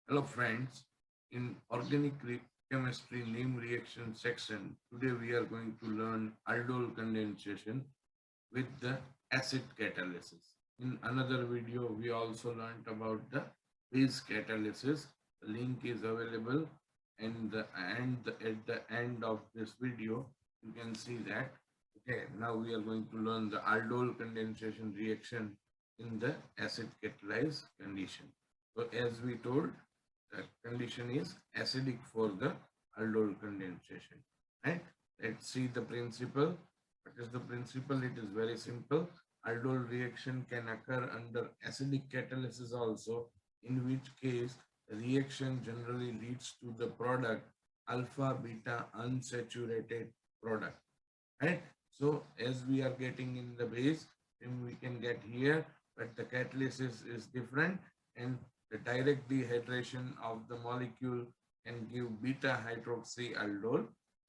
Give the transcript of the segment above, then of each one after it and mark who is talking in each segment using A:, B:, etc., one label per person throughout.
A: Hello friends, in chemistry name reaction section, today we are going to learn aldol condensation with the acid catalysis. In another video, we also learned about the base catalysis. The link is available at the end of this video. You can see that. Okay, now we are going to learn the aldol condensation reaction in the acid catalyzed condition. So as we told, the condition is acidic for the aldol condensation. Right? Let's see the principle. What is the principle? It is very simple. Aldol reaction can occur under acidic catalysis also, in which case the reaction generally leads to the product alpha beta unsaturated product. Right? So as we are getting in the base, then we can get here, but the catalysis is different, and the direct dehydration of the molecule can give beta hydroxyaldol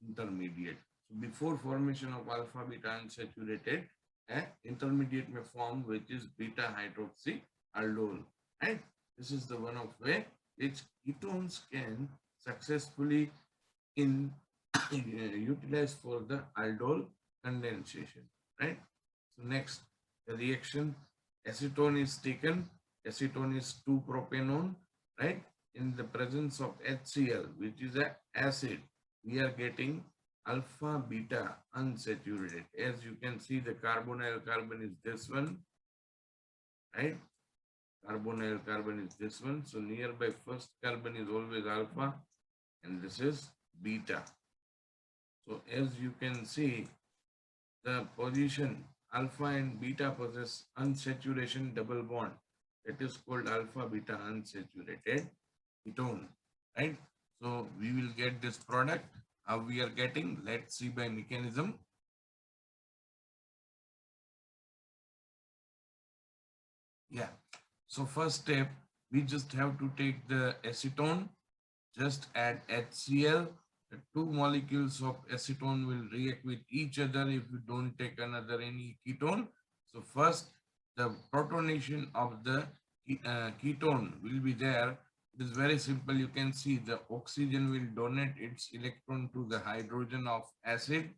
A: intermediate. So before formation of alpha beta unsaturated, an intermediate may form which is beta hydroxyaldol. And this is the one of way which ketones can successfully in utilized for the aldol condensation, right? So next, the reaction, acetone is taken. Acetone is 2-propanone, right? In the presence of HCl, which is an acid, we are getting alpha beta unsaturated. As you can see, the carbonyl carbon is this one, right? Carbonyl carbon is this one. So nearby first carbon is always alpha, and this is beta. So as you can see, the position alpha and beta possess unsaturation double bond. That is called alpha beta unsaturated ketone, right? So we will get this product. How we are getting? Let's see by mechanism. Yeah. So first step, we just have to take the acetone, just add HCl. The two molecules of acetone will react with each other if you don't take another any ketone. So first, the protonation of the ketone will be there. It is very simple. You can see the oxygen will donate its electron to the hydrogen of acid,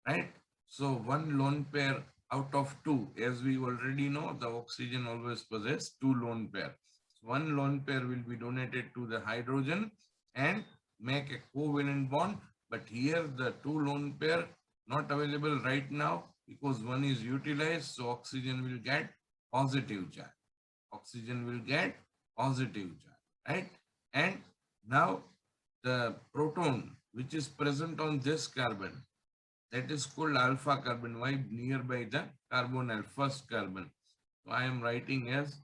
A: right? So one lone pair out of two, as we already know, the oxygen always possess two lone pair. So one lone pair will be donated to the hydrogen and make a covalent bond. But here the two lone pair not available right now because one is utilized. So oxygen will get positive charge. Oxygen will get positive charge, right? And now the proton which is present on this carbon, that is called alpha carbon. Why? Nearby the carbonyl, first carbon. So I am writing as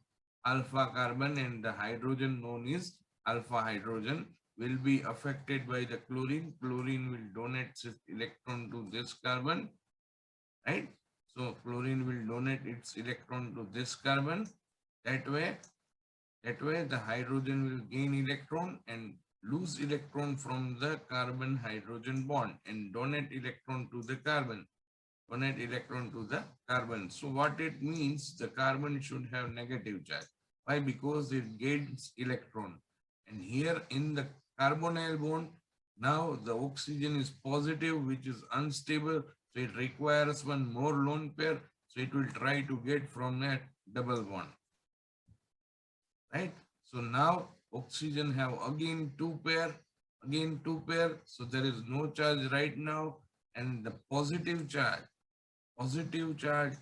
A: alpha carbon, and the hydrogen known is alpha hydrogen will be affected by the chlorine. Chlorine will donate its electron to this carbon, right? So chlorine will donate its electron to this carbon. That way, the hydrogen will gain electron and lose electron from the carbon hydrogen bond and donate electron to the carbon. Donate electron to the carbon. So what it means, the carbon should have negative charge. Why? Because it gains electron. And here in the carbonyl bond, now the oxygen is positive, which is unstable. So it requires one more lone pair. So it will try to get from that double bond, right? So now oxygen have again two pair. So there is no charge right now, and the positive charge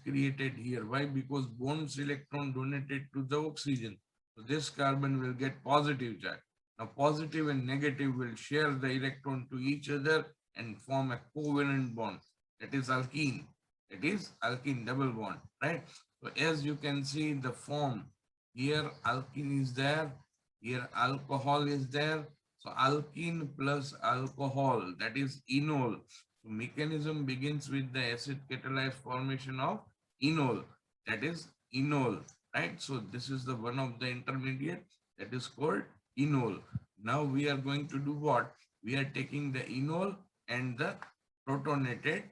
A: created here. Why? Because bonds electron donated to the oxygen. So this carbon will get positive charge. Now positive and negative will share the electron to each other and form a covalent bond. That is alkene. It is alkene double bond, right? So as you can see the form, here alkene is there, here alcohol is there. So alkene plus alcohol, that is enol. So mechanism begins with the acid catalyzed formation of enol, that is enol, right? So this is the one of the intermediate that is called enol. Now we are going to do what? We are taking the enol and the protonated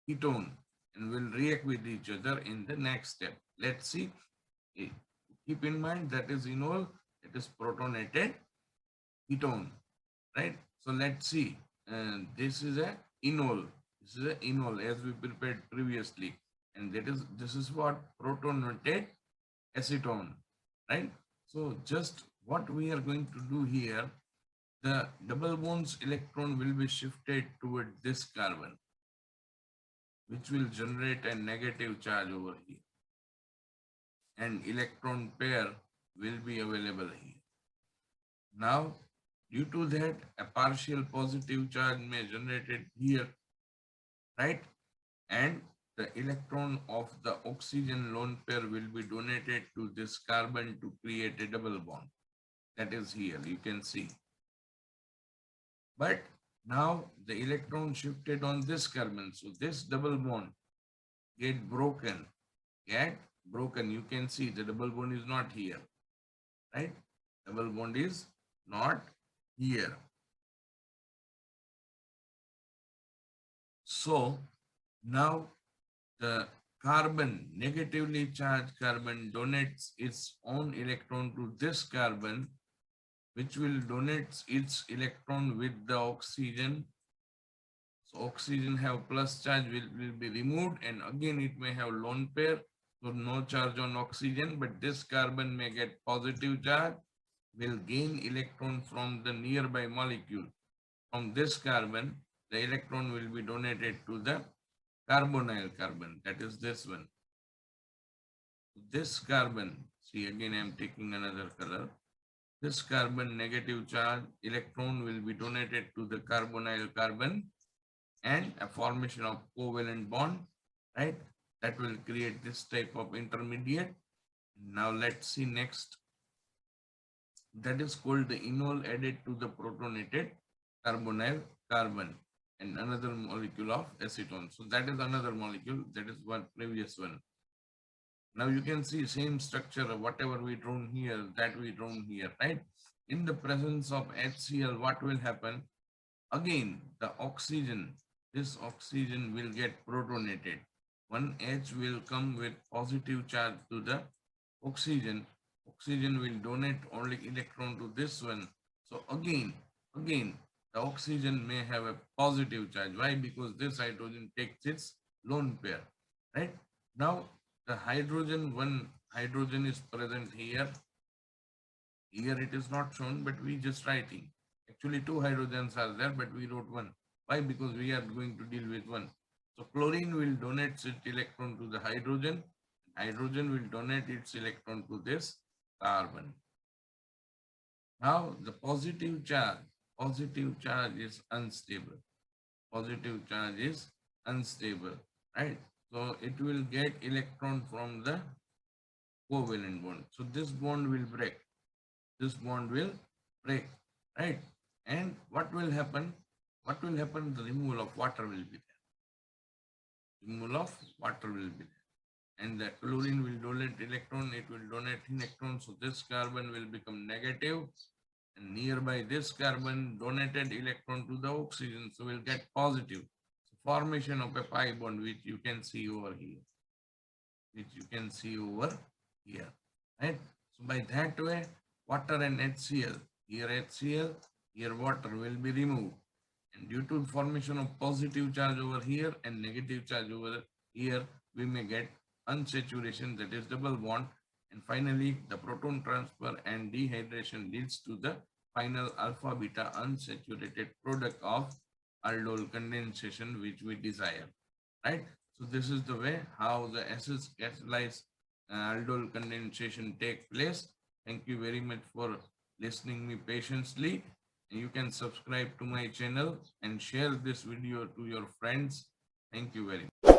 A: ketone and will react with each other in the next step. Let's see. Keep in mind that is enol, that is protonated ketone, right? So let's see. This is a enol. This is a enol as we prepared previously, and this is what protonated acetone, right? So just what we are going to do here, the double bonds electron will be shifted toward this carbon, which will generate a negative charge over here, and electron pair will be available here. Now, due to that, a partial positive charge may generated here, right? And the electron of the oxygen lone pair will be donated to this carbon to create a double bond. That is here, you can see. But now the electron shifted on this carbon. So this double bond get broken. You can see the double bond is not here, right? Double bond is not here. So now the carbon, negatively charged carbon, donates its own electron to this carbon, which will donate its electron with the oxygen. So oxygen have plus charge will be removed, and again it may have lone pair. So no charge on oxygen, but this carbon may get positive charge, will gain electron from the nearby molecule. From this carbon, the electron will be donated to the carbonyl carbon, that is this one. This carbon, see again I am taking another color. This carbon negative charge electron will be donated to the carbonyl carbon, and a formation of covalent bond, right? That will create this type of intermediate. Now let's see next. That is called the enol added to the protonated carbonyl carbon, and another molecule of acetone. So that is another molecule. That is one previous one. Now you can see same structure, whatever we drawn here, that we drawn here, right? In the presence of HCl, what will happen? Again, the oxygen, this oxygen will get protonated. One H will come with positive charge to the oxygen. Oxygen will donate only electron to this one. So again, the oxygen may have a positive charge. Why? Because this hydrogen takes its lone pair, right? Now, the hydrogen, one hydrogen is present here. Here it is not shown, but we just writing. Actually, two hydrogens are there, but we wrote one. Why? Because we are going to deal with one. So chlorine will donate its electron to the hydrogen. Hydrogen will donate its electron to this carbon. Now the positive charge is unstable. Positive charge is unstable, right? So it will get electron from the covalent bond. So this bond will break. This bond will break, right? And what will happen? What will happen? The removal of water will be there. Removal of water will be there. And the chlorine will donate electron, it will donate electron. So this carbon will become negative, and nearby this carbon donated electron to the oxygen, so we'll get positive. So formation of a pi bond, which you can see over here. Right? So by that way, water and HCl, here water will be removed. And due to formation of positive charge over here and negative charge over here, we may get unsaturation, that is double bond. And finally, the proton transfer and dehydration leads to the final alpha beta unsaturated product of aldol condensation, which we desire, right? So this is the way how the acids catalyze aldol condensation take place. Thank you very much for listening me patiently. You can subscribe to my channel and share this video to your friends. Thank you very much.